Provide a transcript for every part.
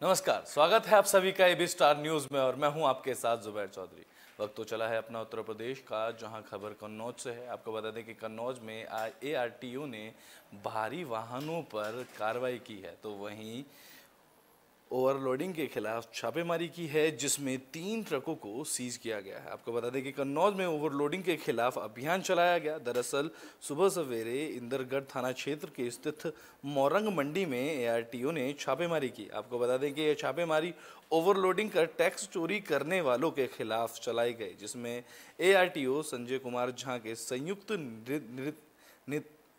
नमस्कार, स्वागत है आप सभी का एबी स्टार न्यूज में और मैं हूं आपके साथ जुबैर चौधरी। वक्त तो चला है अपना उत्तर प्रदेश का, जहां खबर कन्नौज से है। आपको बता दें कि कन्नौज में ARTO ने भारी वाहनों पर कार्रवाई की है, तो वहीं ओवरलोडिंग के खिलाफ छापेमारी की है, जिसमें 3 ट्रकों को सीज किया गया है। आपको बता दें कि कन्नौज में ओवरलोडिंग के खिलाफ अभियान चलाया गया। दरअसल सुबह सवेरे इंदरगढ़ थाना क्षेत्र के स्थित मोरंग मंडी में ARTO ने छापेमारी की। आपको बता दें कि यह छापेमारी ओवरलोडिंग कर टैक्स चोरी करने वालों के खिलाफ चलाई गई, जिसमें ARTO संजय कुमार झा के संयुक्त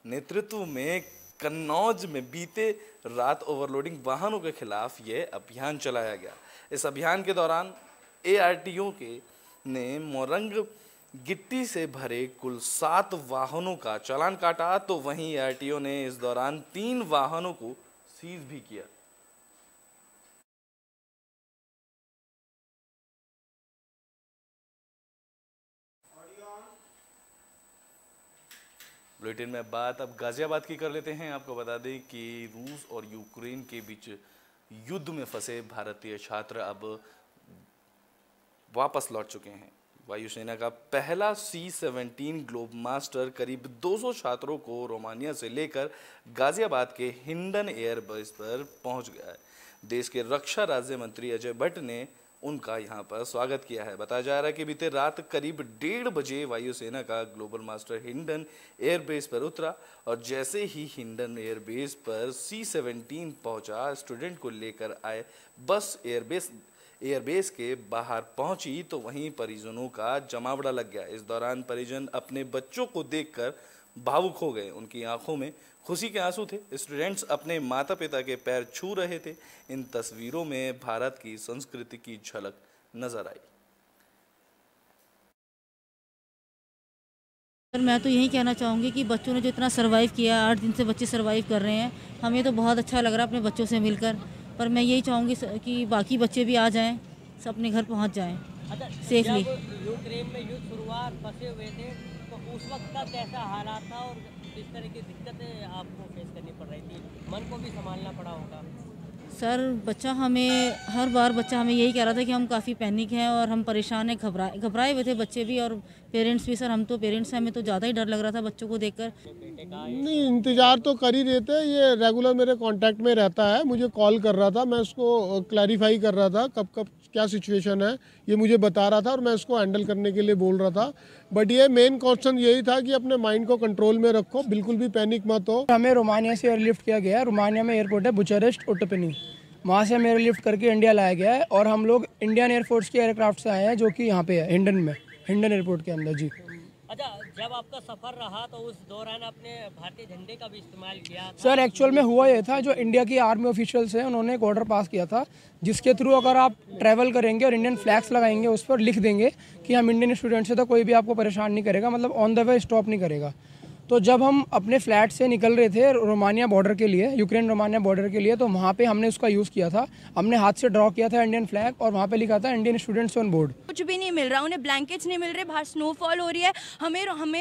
नेतृत्व में कन्नौज में बीते रात ओवरलोडिंग वाहनों के खिलाफ ये अभियान चलाया गया। इस अभियान के दौरान ARTO ने मोरंग गिट्टी से भरे कुल 7 वाहनों का चालान काटा, तो वहीं ARTO ने इस दौरान 3 वाहनों को सीज भी किया। बुलेटिन में बात अब गाजियाबाद की कर लेते हैं। आपको बता दें कि रूस और यूक्रेन के बीच युद्ध में फंसे भारतीय छात्र अब वापस लौट चुके हैं। वायुसेना का पहला C-17 ग्लोब मास्टर करीब 200 छात्रों को रोमानिया से लेकर गाजियाबाद के हिंडन एयरबेस पर पहुंच गया है। देश के रक्षा राज्य मंत्री अजय भट्ट ने उनका यहां पर स्वागत किया है। बताया जा रहा है कि बीते रात करीब 1:30 बजे वायुसेना का ग्लोबल मास्टर हिंडन एयरबेस पर उतरा और जैसे ही हिंडन एयरबेस पर C-17 पहुंचा, स्टूडेंट को लेकर आए बस एयरबेस के बाहर पहुंची, तो वहीं परिजनों का जमावड़ा लग गया। इस दौरान परिजन अपने बच्चों को देखकर भावुक हो गए। उनकी आंखों में खुशी के आंसू थे। स्टूडेंट्स अपने माता पिता के पैर छू रहे थे। इन तस्वीरों में भारत की संस्कृति की झलक नजर आई। सर, मैं तो यही कहना चाहूँगी कि बच्चों ने जो इतना सर्वाइव किया, 8 दिन से बच्चे सर्वाइव कर रहे हैं, हमें तो बहुत अच्छा लग रहा है अपने बच्चों से मिलकर। पर मैं यही चाहूँगी कि बाकी बच्चे भी आ जाएं, सब अपने घर पहुँच जाएं सेफली। जब यूक्रेन में युद्ध शुरुआत फंसे हुए थे, तो उस वक्त का कैसा हालात था और किस तरह की दिक्कतें आपको फेस करनी पड़ रही थी? मन को भी संभालना पड़ा होगा। सर, हर बार बच्चा हमें यही कह रहा था कि हम काफ़ी पैनिक हैं और हम परेशान हैं, घबराए हुए थे बच्चे भी और पेरेंट्स भी। सर, हम तो पेरेंट्स हैं, हमें तो ज़्यादा ही डर लग रहा था बच्चों को देखकर। नहीं, इंतज़ार तो कर ही रहे थे। ये रेगुलर मेरे कांटेक्ट में रहता है, मुझे कॉल कर रहा था, मैं उसको क्लैरिफाई कर रहा था कब क्या सिचुएशन है, ये मुझे बता रहा था और मैं उसको हैंडल करने के लिए बोल रहा था। बट ये मेन क्वेश्चन यही था कि अपने माइंड को कंट्रोल में रखो, बिल्कुल भी पैनिक मत हो। हमें रोमानिया से एयरलिफ्ट किया गया है। रोमानिया में एयरपोर्ट है बुचारेस्ट ओटोपेनी, वहाँ से हमें एयरलिफ्ट करके इंडिया लाया गया है और हम लोग इंडियन एयरफोर्स के एयरक्राफ्ट से आए हैं, जो कि यहाँ पे है हिंडन एयरपोर्ट के अंदर। जी अच्छा, जब आपका सफर रहा तो उस दौरान आपने भारतीय झंडे का भी इस्तेमाल किया था? सर, एक्चुअल में हुआ ये था, जो इंडिया की आर्मी ऑफिशियल्स हैं उन्होंने एक ऑर्डर पास किया था, जिसके थ्रू अगर आप ट्रैवल करेंगे और इंडियन फ्लैग्स लगाएंगे, उस पर लिख देंगे कि हम इंडियन स्टूडेंट्स हैं, तो कोई भी आपको परेशान नहीं करेगा, मतलब ऑन द वे स्टॉप नहीं करेगा। तो जब हम अपने फ्लैट से निकल रहे थे रोमानिया बॉर्डर के लिए, यूक्रेन रोमानिया बॉर्डर के लिए, तो वहाँ पे हमने उसका यूज़ किया था। हमने हाथ से ड्रॉ किया था इंडियन फ्लैग और वहाँ पे लिखा था इंडियन स्टूडेंट्स ऑन बोर्ड। कुछ भी नहीं मिल रहा, उन्हें ब्लैंकेट्स नहीं मिल रहे, बाहर स्नोफॉल हो रही है।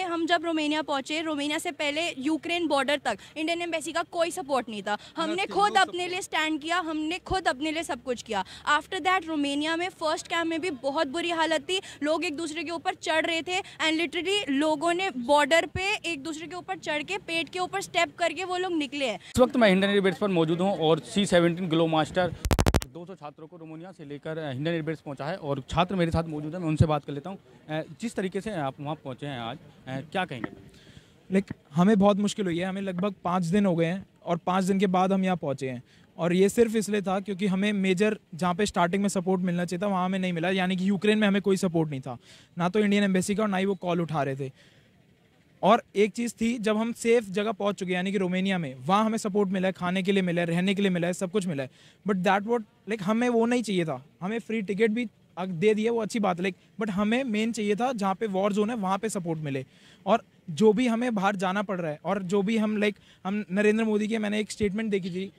हम जब रोमानिया पहुंचे, रोमानिया से पहले यूक्रेन बॉर्डर तक इंडियन एम्बेसी का कोई सपोर्ट नहीं था। हमने खुद अपने लिए स्टैंड किया, हमने खुद अपने लिए सब कुछ किया। आफ्टर दैट रोमानिया में फर्स्ट कैंप में भी बहुत बुरी हालत थी, लोग एक दूसरे के ऊपर चढ़ रहे थे एंड लिटरली लोगों ने बॉर्डर पे एक दूसरे के ऊपर चढ़ के पेट के ऊपर स्टेप करके वो लोग निकले हैं। इस वक्त मैं हिंडन एयरबेस पर मौजूद हूं और C-17 ग्लोब मास्टर 200 छात्रों को रोमानिया से लेकर हिंडन एयरबेस पहुंचा है और छात्र मेरे साथ मौजूद है। मैं उनसे बात कर लेता हूं। जिस तरीके से आप वहां पहुंचे हैं आज, क्या कहेंगे? हमें बहुत मुश्किल हुई है। हमें लगभग 5 दिन हो गए हैं और 5 दिन के बाद हम यहाँ पहुँचे हैं और ये सिर्फ इसलिए था क्योंकि हमें मेजर जहाँ पे स्टार्टिंग में सपोर्ट मिलना चाहिए था वहाँ हमें नहीं मिला, यानी कि यूक्रेन में हमें कोई सपोर्ट नहीं था, ना तो इंडियन एम्बेसी का और ना ही वो कॉल उठा रहे थे। और एक चीज़ थी, जब हम सेफ जगह पहुंच चुके हैं यानी कि रोमानिया में, वहाँ हमें सपोर्ट मिला है, खाने के लिए मिला है, रहने के लिए मिला है, सब कुछ मिला है। बट दैट वॉट हमें वो नहीं चाहिए था। हमें फ्री टिकट भी दे दिए, वो अच्छी बात है, बट हमें मेन चाहिए था जहाँ पे वॉर जोन है वहाँ पे सपोर्ट मिले। और जो भी हमें बाहर जाना पड़ रहा है और जो भी हम नरेंद्र मोदी के, मैंने एक स्टेटमेंट देखी थी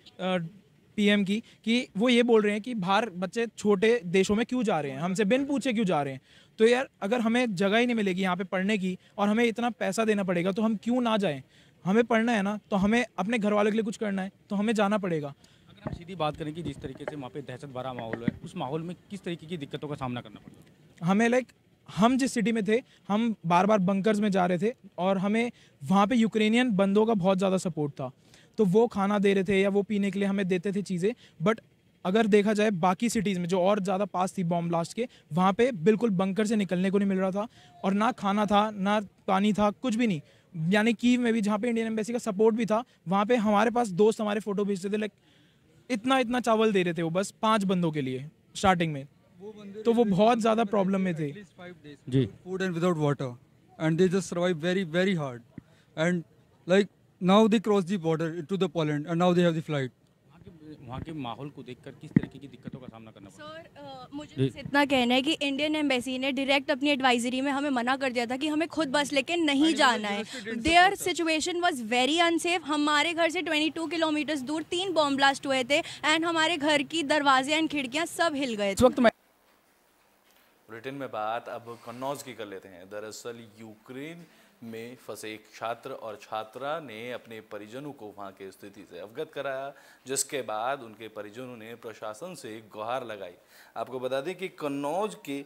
PM की, कि वो ये बोल रहे हैं कि बाहर बच्चे छोटे देशों में क्यों जा रहे हैं, हमसे बिन पूछे क्यों जा रहे हैं। तो यार, अगर हमें जगह ही नहीं मिलेगी यहाँ पे पढ़ने की और हमें इतना पैसा देना पड़ेगा, तो हम क्यों ना जाएं। हमें पढ़ना है ना, तो हमें अपने घर वालों के लिए कुछ करना है, तो हमें जाना पड़ेगा। हम सीधी बात करें कि जिस तरीके से वहाँ पे दहशत भरा माहौल है, उस माहौल में किस तरीके की दिक्कतों का सामना करना पड़ा? हमें हम जिस सिटी में थे, हम बार बार बंकर्स में जा रहे थे और हमें वहाँ पे यूक्रेनियन बंदों का बहुत ज़्यादा सपोर्ट था, तो वो खाना दे रहे थे या वो पीने के लिए हमें देते थे चीज़ें। बट अगर देखा जाए बाकी सिटीज़ में जो और ज़्यादा पास थी बॉम्ब ब्लास्ट के, वहाँ पे बिल्कुल बंकर से निकलने को नहीं मिल रहा था और ना खाना था ना पानी था, कुछ भी नहीं। यानी कीव में भी जहाँ पे इंडियन एम्बेसी का सपोर्ट भी था, वहाँ पे हमारे पास दोस्त हमारे फ़ोटो भेजते थे, लाइक इतना चावल दे रहे थे वो बस 5 बंदों के लिए स्टार्टिंग में, तो वो बहुत ज़्यादा प्रॉब्लम में थे जी। Food and without water and they just survive very hard and like now they cross the border to the Poland and now they have the flight. वहाँ के माहौल को देखकर किस तरीके की दिक्कतों का सामना करना पड़ा? सर मुझे बस इतना कहना है कि इंडियन एम्बेसी ने डायरेक्ट अपनी एडवाइजरी में हमें मना कर दिया था कि हमें खुद बस लेके नहीं जाना है। There situation was very unsafe. हमारे घर से 22 किलोमीटर दूर 3 बॉम्ब ब्लास्ट हुए थे एंड हमारे घर की दरवाजे एंड खिड़कियाँ सब हिल गए थे। बुलेटिन में बात अब कन्नौज की कर लेते हैं। दरअसल यूक्रेन में फंसे एक छात्र और छात्रा ने अपने परिजनों को वहां की स्थिति से अवगत कराया, जिसके बाद उनके परिजनों ने प्रशासन से गुहार लगाई। आपको बता दें कि कन्नौज के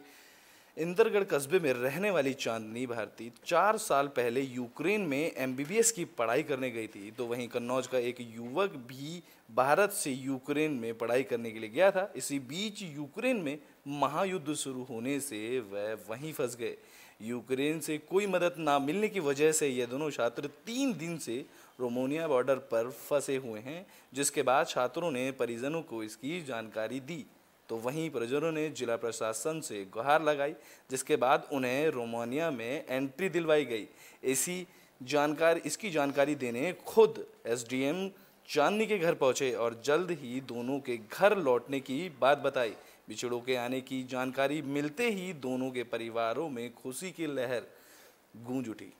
इंदरगढ़ कस्बे में रहने वाली चांदनी भारती 4 साल पहले यूक्रेन में MBBS की पढ़ाई करने गई थी, तो वहीं कन्नौज का एक युवक भी भारत से यूक्रेन में पढ़ाई करने के लिए गया था। इसी बीच यूक्रेन में महायुद्ध शुरू होने से वह वहीं फंस गए। यूक्रेन से कोई मदद ना मिलने की वजह से ये दोनों छात्र 3 दिन से रोमानिया बॉर्डर पर फंसे हुए हैं, जिसके बाद छात्रों ने परिजनों को इसकी जानकारी दी, तो वहीं परिजनों ने जिला प्रशासन से गुहार लगाई, जिसके बाद उन्हें रोमानिया में एंट्री दिलवाई गई। इसकी जानकारी देने खुद SDM चांदनी के घर पहुंचे और जल्द ही दोनों के घर लौटने की बात बताई। बिछड़ों के आने की जानकारी मिलते ही दोनों के परिवारों में खुशी की लहर गूंज उठी।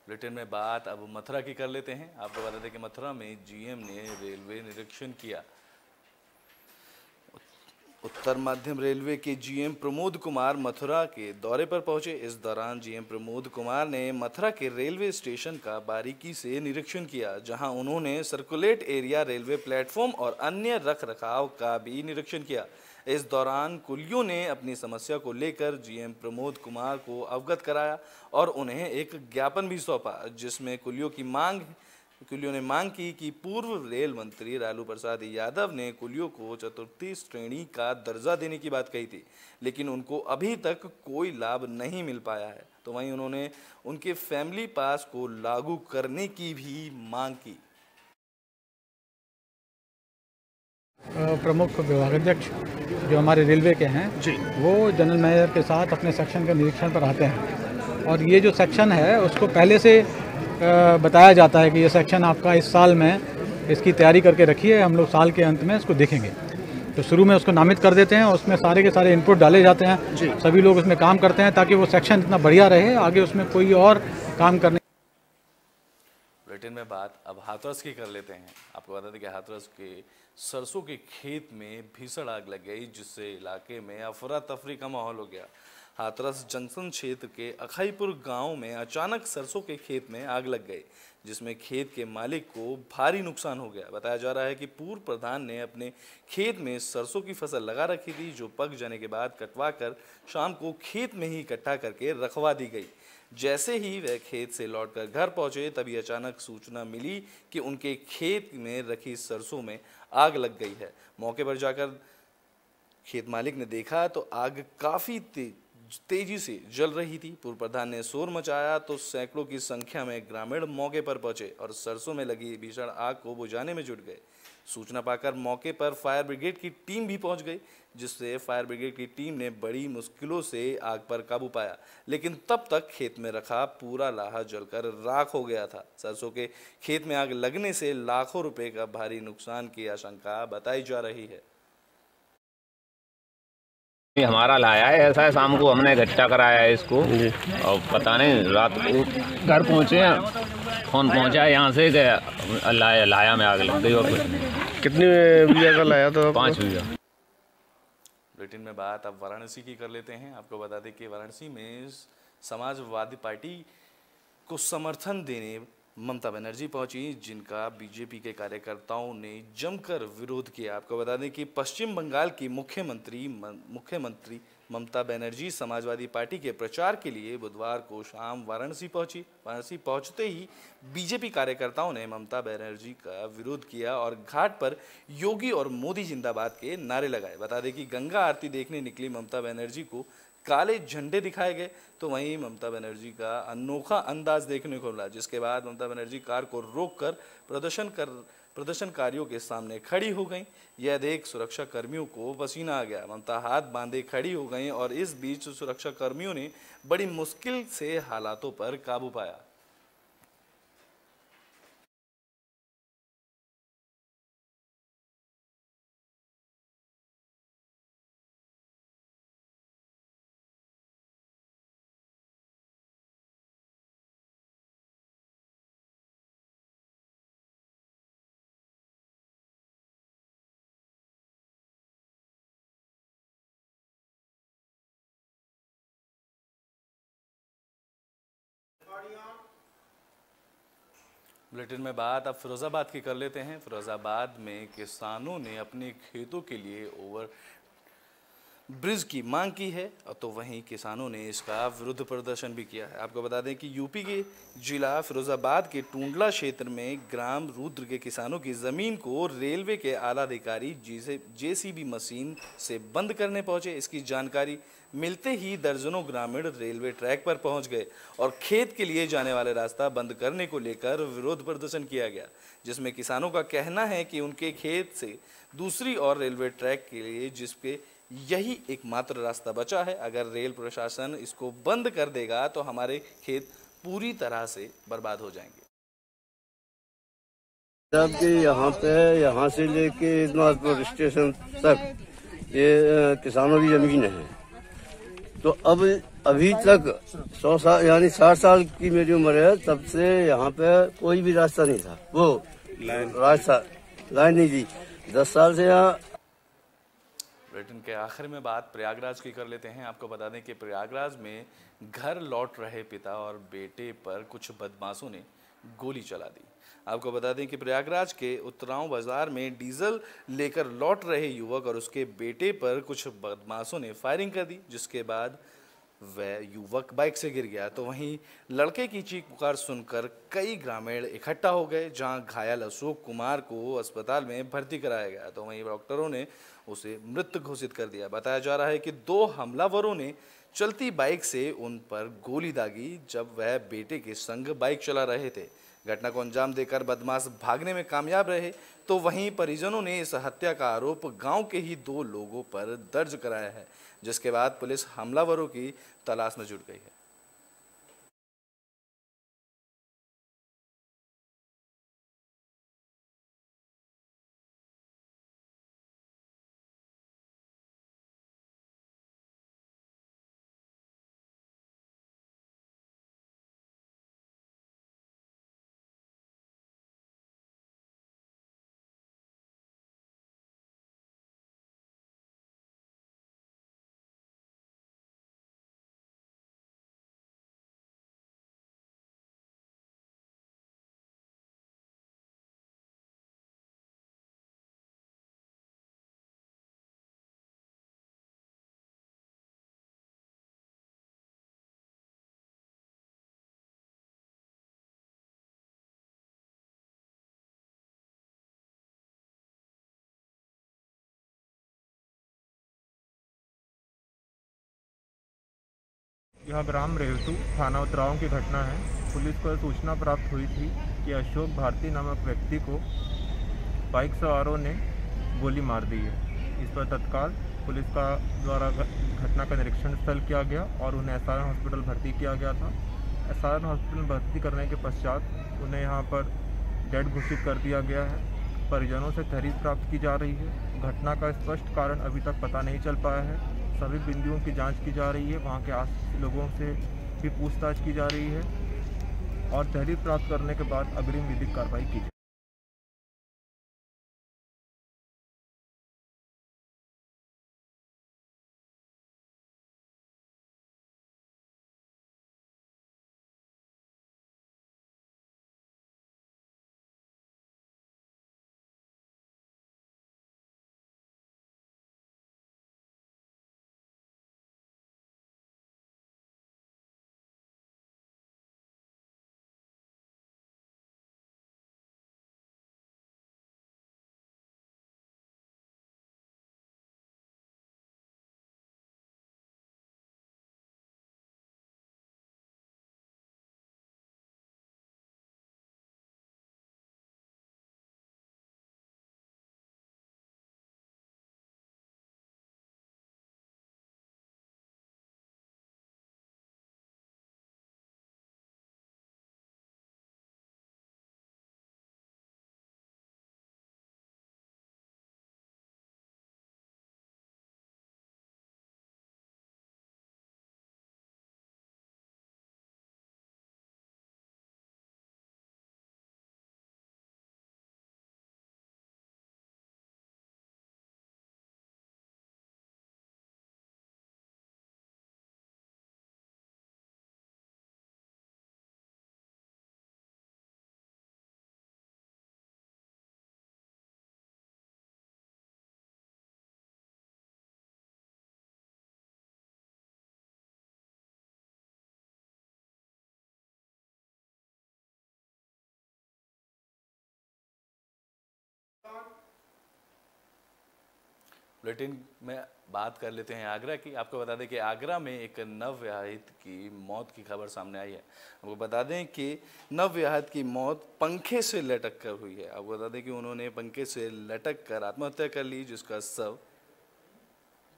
बुलेटिन में बात अब मथुरा की कर लेते हैं। आपको बता दें कि मथुरा में GM ने रेलवे निरीक्षण किया। उत्तर मध्यम रेलवे के GM प्रमोद कुमार मथुरा के दौरे पर पहुंचे। इस दौरान GM प्रमोद कुमार ने मथुरा के रेलवे स्टेशन का बारीकी से निरीक्षण किया, जहां उन्होंने सर्कुलेट एरिया, रेलवे प्लेटफॉर्म और अन्य रखरखाव का भी निरीक्षण किया। इस दौरान कुलियों ने अपनी समस्या को लेकर GM प्रमोद कुमार को अवगत कराया और उन्हें एक ज्ञापन भी सौंपा, जिसमें कुलियों ने मांग की कि पूर्व रेल मंत्री लालू प्रसाद यादव ने कुलियों को चतुर्थी श्रेणी का दर्जा देने की बात कही थी, लेकिन उनको अभी तक कोई लाभ नहीं मिल पाया है। तो वहीं उन्होंने उनके फैमिली पास को लागू करने की भी मांग की। प्रमुख विभागाध्यक्ष जो हमारे रेलवे के हैं जी, वो जनरल मैनेजर के साथ अपने सेक्शन के निरीक्षण पर आते हैं और ये जो सेक्शन है उसको पहले से बताया जाता है कि ये सेक्शन आपका इस साल में इसकी तैयारी करके रखिए, हम लोग साल के अंत में इसको देखेंगे। तो शुरू में उसको नामित कर देते हैं, उसमें सारे के सारे इनपुट डाले जाते हैं, सभी लोग उसमें काम करते हैं ताकि वो सेक्शन इतना बढ़िया रहे, आगे उसमें कोई और काम करने। बुलेटिन में बात अब हाथरस की कर लेते हैं। आपको बता दें कि हाथरस के सरसों के खेत में भीषण आग लग गई, जिससे इलाके में अफरा तफरी का माहौल हो गया। हाथरस जंक्शन क्षेत्र के अखाईपुर गांव में अचानक सरसों के खेत में आग लग गई, जिसमें खेत के मालिक को भारी नुकसान हो गया। बताया जा रहा है कि पूर्व प्रधान ने अपने खेत में सरसों की फसल लगा रखी थी, जो पक जाने के बाद कटवा कर शाम को खेत में ही इकट्ठा करके रखवा दी गई। जैसे ही वह खेत से लौटकर घर पहुंचे, तभी अचानक सूचना मिली कि उनके खेत में रखी सरसों में आग लग गई है। मौके पर जाकर खेत मालिक ने देखा तो आग काफ़ी तेजी से जल रही थी। पूर्व प्रधान ने शोर मचाया तो सैकड़ों की संख्या में ग्रामीण मौके पर पहुंचे और सरसों में लगी भीषण आग को बुझाने में जुट गए। सूचना पाकर मौके पर फायर ब्रिगेड की टीम भी पहुंच गई, जिससे फायर ब्रिगेड की टीम ने बड़ी मुश्किलों से आग पर काबू पाया, लेकिन तब तक खेत में रखा पूरा लाहा जलकर राख हो गया था। सरसों के खेत में आग लगने से लाखों रुपए का भारी नुकसान की आशंका बताई जा रही है। हमारा लाया है, ऐसा है, शाम को हमने इकट्ठा कराया है इसको और पता नहीं रात को घर पहुँचे, फोन पहुँचा यहाँ से लाया में आग लग गई। और कुछ कितनी बीघा का लाया तो? 5 बीघा। बुलेटिन में बात अब वाराणसी की कर लेते हैं। आपको बता दें कि वाराणसी में समाजवादी पार्टी को समर्थन देने ममता बनर्जी पहुंची, जिनका बीजेपी के कार्यकर्ताओं ने जमकर विरोध किया। आपको बता दें कि पश्चिम बंगाल की मुख्यमंत्री ममता बनर्जी समाजवादी पार्टी के प्रचार के लिए बुधवार को शाम वाराणसी पहुंची। वाराणसी पहुंचते ही बीजेपी कार्यकर्ताओं ने ममता बनर्जी का विरोध किया और घाट पर योगी और मोदी जिंदाबाद के नारे लगाए। बता दें कि गंगा आरती देखने निकली ममता बनर्जी को काले झंडे दिखाए गए, तो वहीं ममता बनर्जी का अनोखा अंदाज देखने को मिला, जिसके बाद ममता बनर्जी कार को रोककर प्रदर्शनकारियों के सामने खड़ी हो गई। यह देख सुरक्षा कर्मियों को पसीना आ गया। ममता हाथ बांधे खड़ी हो गई और इस बीच सुरक्षा कर्मियों ने बड़ी मुश्किल से हालातों पर काबू पाया। बुलेटिन में बात अब फिरोजाबाद की कर लेते हैं। फिरोजाबाद में किसानों ने अपने खेतों के लिए ओवर ब्रिज की मांग की है, तो वहीं किसानों ने इसका विरुद्ध प्रदर्शन भी किया है। आपको बता दें कि यूपी के जिला फिरोजाबाद के टूंडला क्षेत्र में ग्राम रुद्र के किसानों की ज़मीन को रेलवे के आला अधिकारी जेसीबी मशीन से बंद करने पहुंचे। इसकी जानकारी मिलते ही दर्जनों ग्रामीण रेलवे ट्रैक पर पहुंच गए और खेत के लिए जाने वाले रास्ता बंद करने को लेकर विरोध प्रदर्शन किया गया, जिसमें किसानों का कहना है कि उनके खेत से दूसरी ओर रेलवे ट्रैक के लिए जिसपे यही एकमात्र रास्ता बचा है। अगर रेल प्रशासन इसको बंद कर देगा तो हमारे खेत पूरी तरह से बर्बाद हो जाएंगे। जबकि यहाँ से लेके नागपुर स्टेशन तक ये किसानों की जमीन है, तो अब अभी तक 100 साल यानी 60 साल की मेरी उम्र है, तब से यहाँ पे कोई भी रास्ता नहीं था। वो रास्ता लाइन नहीं थी। 10 साल से यहाँ। बुलेटिन के आखिर में बात प्रयागराज की कर लेते हैं। आपको बता दें कि प्रयागराज में घर लौट रहे पिता और बेटे पर कुछ बदमाशों ने गोली चला दी। आपको बता दें कि प्रयागराज के उतराव बाजार में डीजल लेकर लौट रहे युवक और उसके बेटे पर कुछ बदमाशों ने फायरिंग कर दी, जिसके बाद वह युवक बाइक से गिर गया। तो वहीं लड़के की चीख पुकार सुनकर कई ग्रामीण इकट्ठा हो गए, जहां घायल अशोक कुमार को अस्पताल में भर्ती कराया गया। तो वहीं डॉक्टरों ने उसे मृत घोषित कर दिया। बताया जा रहा है कि 2 हमलावरों ने चलती बाइक से उन पर गोली दागी जब वह बेटे के संग बाइक चला रहे थे। घटना को अंजाम देकर बदमाश भागने में कामयाब रहे, तो वहीं परिजनों ने इस हत्या का आरोप गांव के ही 2 लोगों पर दर्ज कराया है, जिसके बाद पुलिस हमलावरों की तलाश में जुट गई है। यह ग्राम रेवतू थाना उतराव की घटना है। पुलिस को सूचना प्राप्त हुई थी कि अशोक भारती नामक व्यक्ति को बाइक सवारों ने गोली मार दी है। इस पर तत्काल पुलिस का द्वारा घटना का निरीक्षण स्थल किया गया और उन्हें एसआरएन हॉस्पिटल भर्ती किया गया था। एसआरएन हॉस्पिटल भर्ती करने के पश्चात उन्हें यहाँ पर डेड घोषित कर दिया गया है। परिजनों से तहरीर प्राप्त की जा रही है। घटना का स्पष्ट कारण अभी तक पता नहीं चल पाया है। सभी बिंदुओं की जांच की जा रही है, वहाँ के आस लोगों से भी पूछताछ की जा रही है और तहरीर प्राप्त करने के बाद अग्रिम विधिक कार्रवाई की जाए। बुलेटिन में बात कर लेते हैं आगरा की। आपको बता दें कि आगरा में एक नवविवाहित की मौत की खबर सामने आई है। आपको बता दें कि नवविवाहित की मौत पंखे से लटक कर हुई है। आपको बता दें कि उन्होंने पंखे से लटक कर आत्महत्या कर ली, जिसका शव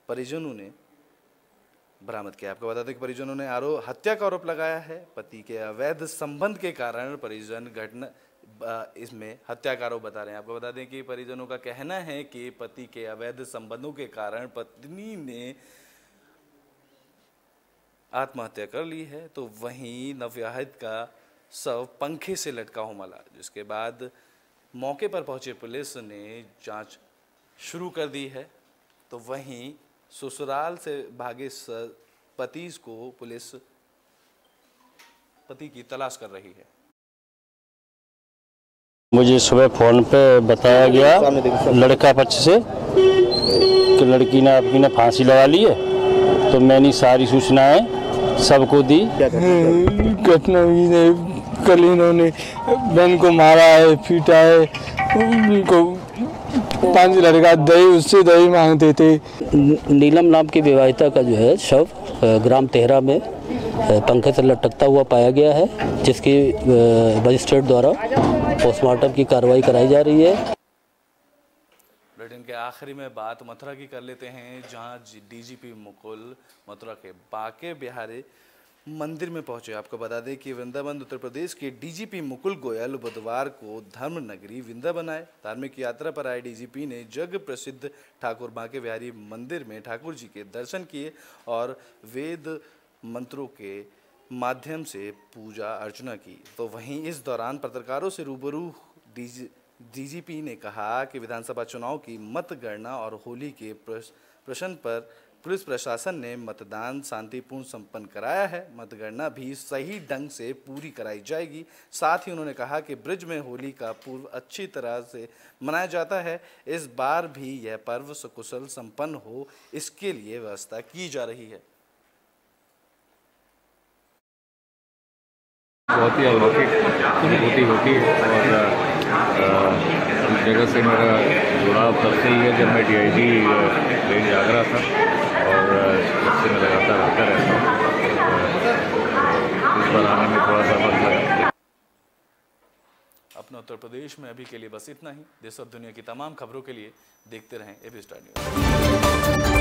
परिजनों ने बरामद किया। आपको बता दें कि परिजनों ने हत्या का आरोप लगाया है। पति के अवैध संबंध के कारण परिजन घटना इसमें हत्या का आरोप बता रहे हैं। आपको बता दें कि परिजनों का कहना है कि पति के अवैध संबंधों के कारण पत्नी ने आत्महत्या कर ली है। तो वहीं नवविवाहित का शव पंखे से लटका हुआ मिला, जिसके बाद मौके पर पहुंचे पुलिस ने जांच शुरू कर दी है। तो वहीं ससुराल से भागे पति को पुलिस पति की तलाश कर रही है। मुझे सुबह फ़ोन पे बताया गया लड़का पक्ष से कि लड़की ने आपकी ने फांसी लगा ली है। तो मैंने सारी सूचनाएं सबको दी। घटना हुई है, कल इन्होंने बहन को मारा है, पीटा है। उनको 5 लड़का दही, उससे दही मांगते थे। नीलम नाम की विवाहिता का जो है शव ग्राम तेहरा में पंखे से लटकता हुआ पाया गया है, जिसकी मजिस्ट्रेट द्वारा पोस्टमार्टम की कार्रवाई कराई जा रही है। बुलेटिन के आखिरी में बात मथुरा की कर लेते हैं, जहां डीजीपी मुकुल मथुरा के बांके बिहारी मंदिर में पहुंचे। आपको बता दें कि वृंदावन उत्तर प्रदेश के डीजीपी मुकुल गोयल बुधवार को धर्म नगरी वृंदावन आए। धार्मिक यात्रा पर आए डीजीपी ने जग प्रसिद्ध ठाकुर बांके बिहारी मंदिर में ठाकुर जी के दर्शन किए और वेद मंत्रों के माध्यम से पूजा अर्चना की। तो वहीं इस दौरान पत्रकारों से रूबरू डीजीपी ने कहा कि विधानसभा चुनाव की मतगणना और होली के प्रश्न पर पुलिस प्रशासन ने मतदान शांतिपूर्ण संपन्न कराया है। मतगणना भी सही ढंग से पूरी कराई जाएगी। साथ ही उन्होंने कहा कि ब्रिज में होली का पूर्व अच्छी तरह से मनाया जाता है। इस बार भी यह पर्व सकुशल संपन्न हो, इसके लिए व्यवस्था की जा रही है। बहुत ही अलौकिक अनुभूति होती है और इस जगह से मेरा जुड़ाव तब से ही है जब मैं DIG रेंज आगरा था और तब से मैं लगातार आता रहता हूँ। इस बार आने में थोड़ा सा वक्त लगा। अपने उत्तर प्रदेश में अभी के लिए बस इतना ही। देश और दुनिया की तमाम खबरों के लिए देखते रहें एबी स्टार न्यूज़।